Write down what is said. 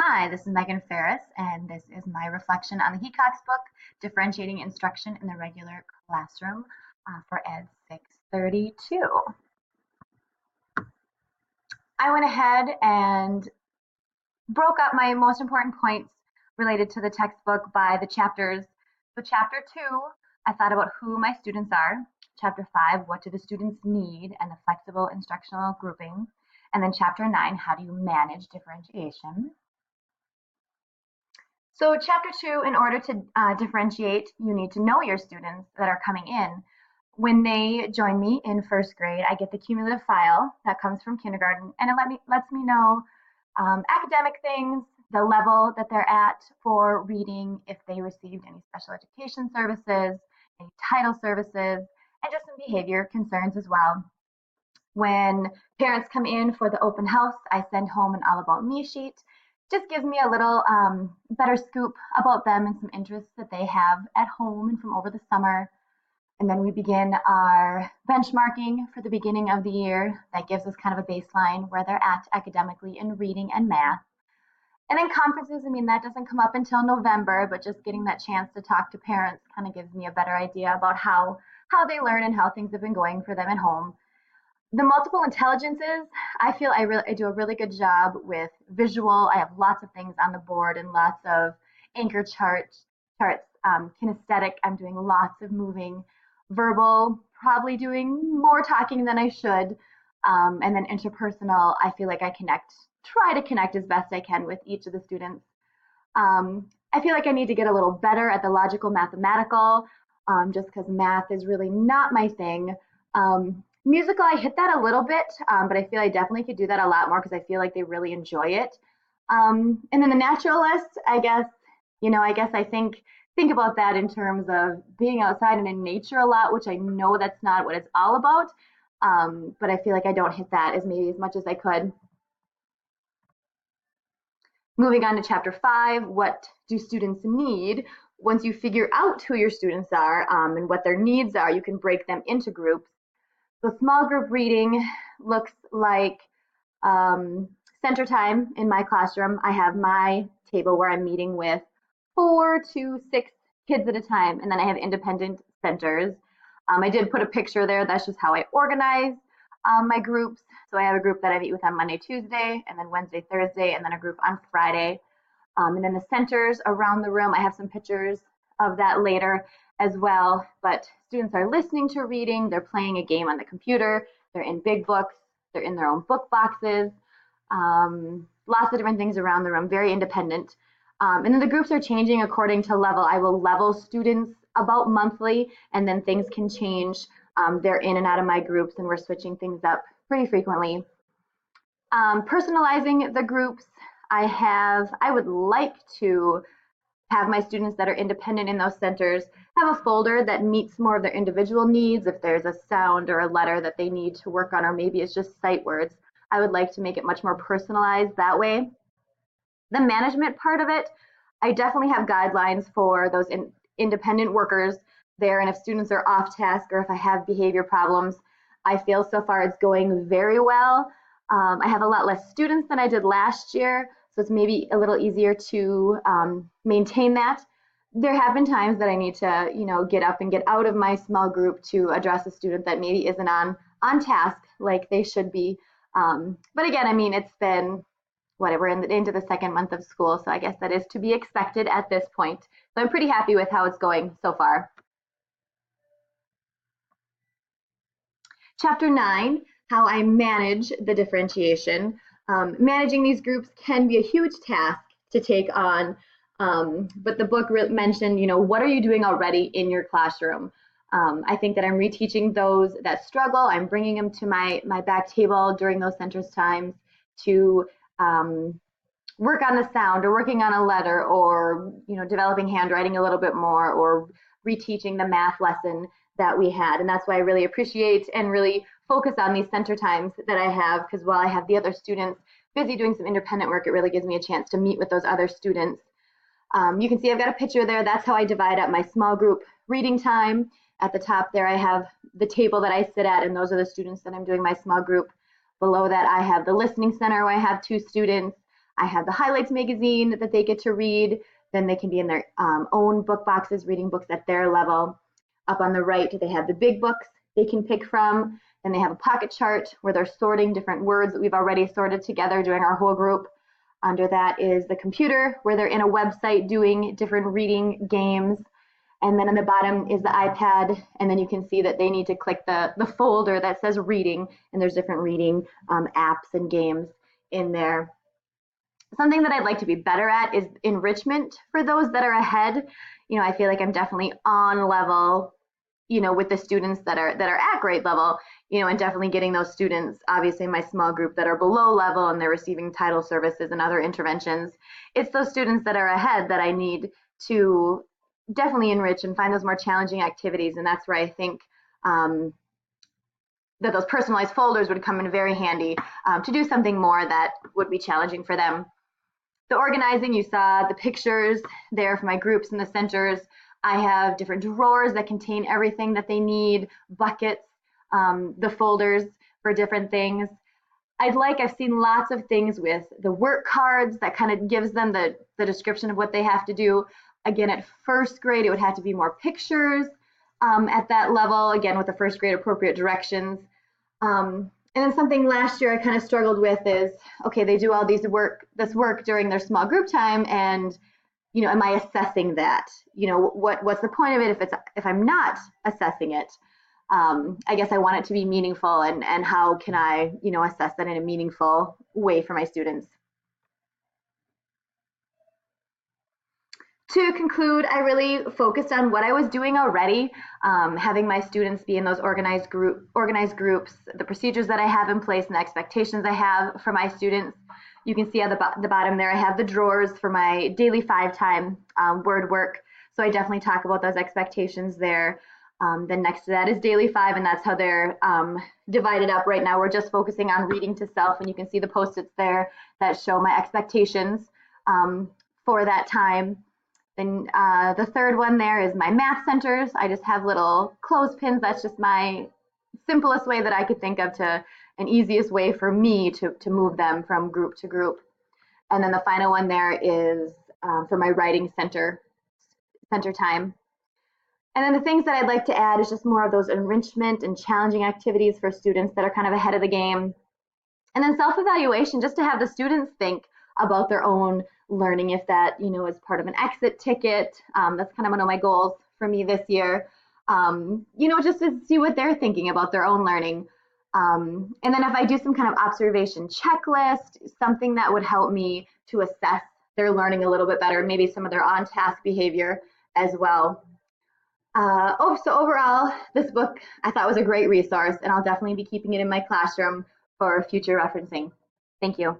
Hi, this is Megan Ferris, and this is my reflection on the Heacox book, Differentiating Instruction in the Regular Classroom for Ed 632. I went ahead and broke up my most important points related to the textbook by the chapters. So chapter 2, I thought about who my students are. Chapter 5, what do the students need, and the flexible instructional grouping. And then chapter 9, how do you manage differentiation? So chapter 2, in order to differentiate, you need to know your students that are coming in. When they join me in first grade, I get the cumulative file that comes from kindergarten, and it lets me know academic things, the level that they're at for reading, if they received any special education services, any title services, and just some behavior concerns as well. When parents come in for the open house, I send home an all about me sheet. Just gives me a little better scoop about them and some interests that they have at home and from over the summer. And then we begin our benchmarking for the beginning of the year. That gives us kind of a baseline where they're at academically in reading and math. And then conferences, that doesn't come up until November, but just getting that chance to talk to parents kind of gives me a better idea about how they learn and how things have been going for them at home. The multiple intelligences, I feel I do a really good job with visual. I have lots of things on the board and lots of anchor charts, kinesthetic. I'm doing lots of moving, verbal, probably doing more talking than I should. And then interpersonal, I feel like I try to connect as best I can with each of the students. I feel like I need to get a little better at the logical mathematical, just because math is really not my thing. Musical, I hit that a little bit, but I feel I definitely could do that a lot more because I feel like they really enjoy it. And then the naturalist, I guess I think about that in terms of being outside and in nature a lot, which I know that's not what it's all about. But I feel like I don't hit that as much as I could. Moving on to chapter 5, what do students need? Once you figure out who your students are and what their needs are, you can break them into groups. So small group reading looks like center time in my classroom. I have my table where I'm meeting with 4 to 6 kids at a time, and then I have independent centers. I did put a picture there. That's just how I organize my groups. So I have a group that I meet with on Monday, Tuesday, and then Wednesday, Thursday, and then a group on Friday. And then the centers around the room, I have some pictures of that later as well. But students are listening to reading, they're playing a game on the computer, they're in big books, they're in their own book boxes, lots of different things around the room, very independent. And then the groups are changing according to level. I will level students about monthly, and then things can change. They're in and out of my groups, and we're switching things up pretty frequently. Personalizing the groups, I would like to have my students that are independent in those centers have a folder that meets more of their individual needs. If there's a sound or a letter that they need to work on, or maybe it's just sight words, I would like to make it much more personalized that way. The management part of it, I definitely have guidelines for those independent workers there. And if students are off task or if I have behavior problems, I feel so far it's going very well. I have a lot less students than I did last year, so it's maybe a little easier to maintain that. There have been times that I need to, get up and get out of my small group to address a student that maybe isn't on task like they should be. But again, it's been whatever into the second month of school, so I guess that is to be expected at this point. So I'm pretty happy with how it's going so far. Chapter 9, how I manage the differentiation. Managing these groups can be a huge task to take on, but the book mentioned, what are you doing already in your classroom? I think that I'm reteaching those that struggle. I'm bringing them to my back table during those centers times to work on the sound or working on a letter or, developing handwriting a little bit more or reteaching the math lesson that we had. And that's why I really appreciate and really focus on these center times that I have, because while I have the other students busy doing some independent work, it really gives me a chance to meet with those other students. You can see I've got a picture there. That's how I divide up my small group reading time. At the top there, I have the table that I sit at, and those are the students that I'm doing my small group. Below that, I have the listening center where I have 2 students. I have the highlights magazine that they get to read. Then they can be in their own book boxes, reading books at their level. Up on the right, they have the big books they can pick from. Then they have a pocket chart where they're sorting different words that we've already sorted together during our whole group. Under that is the computer where they're in a website doing different reading games. And then on the bottom is the iPad, and then you can see that they need to click the folder that says reading, and there's different reading apps and games in there. Something that I'd like to be better at is enrichment for those that are ahead. I feel like I'm definitely on level, with the students that are at grade level, and definitely getting those students, obviously in my small group, that are below level and they're receiving title services and other interventions. It's those students that are ahead that I need to definitely enrich and find those more challenging activities. And that's where I think that those personalized folders would come in very handy to do something more that would be challenging for them. The organizing, you saw the pictures there for my groups and the centers. I have different drawers that contain everything that they need, buckets, the folders for different things. I've seen lots of things with the work cards that kind of gives them the description of what they have to do. Again, at first grade, it would have to be more pictures at that level, again, with the first grade appropriate directions. And then something last year I kind of struggled with is, okay, they do all this work during their small group time, and am I assessing that? What's the point of it if I'm not assessing it? I guess I want it to be meaningful, and how can I assess that in a meaningful way for my students? To conclude, I really focused on what I was doing already, having my students be in those organized groups, the procedures that I have in place, and the expectations I have for my students. You can see at the bottom there, I have the drawers for my daily 5-time word work. So I definitely talk about those expectations there. Then next to that is daily 5, and that's how they're divided up right now. We're just focusing on reading to self, and you can see the Post-its there that show my expectations for that time. Then the third one there is my math centers. I just have little clothespins. That's just my simplest way that I could think of to an easiest way for me to move them from group to group. And then the final one there is for my writing center time. And then the things that I'd like to add is just more of those enrichment and challenging activities for students that are kind of ahead of the game. And then self-evaluation, just to have the students think about their own learning, if that is part of an exit ticket. That's kind of one of my goals for me this year. Just to see what they're thinking about their own learning. And then if I do some kind of observation checklist, something that would help me to assess their learning a little bit better, maybe some of their on-task behavior as well. So overall, this book I thought was a great resource, and I'll definitely be keeping it in my classroom for future referencing. Thank you.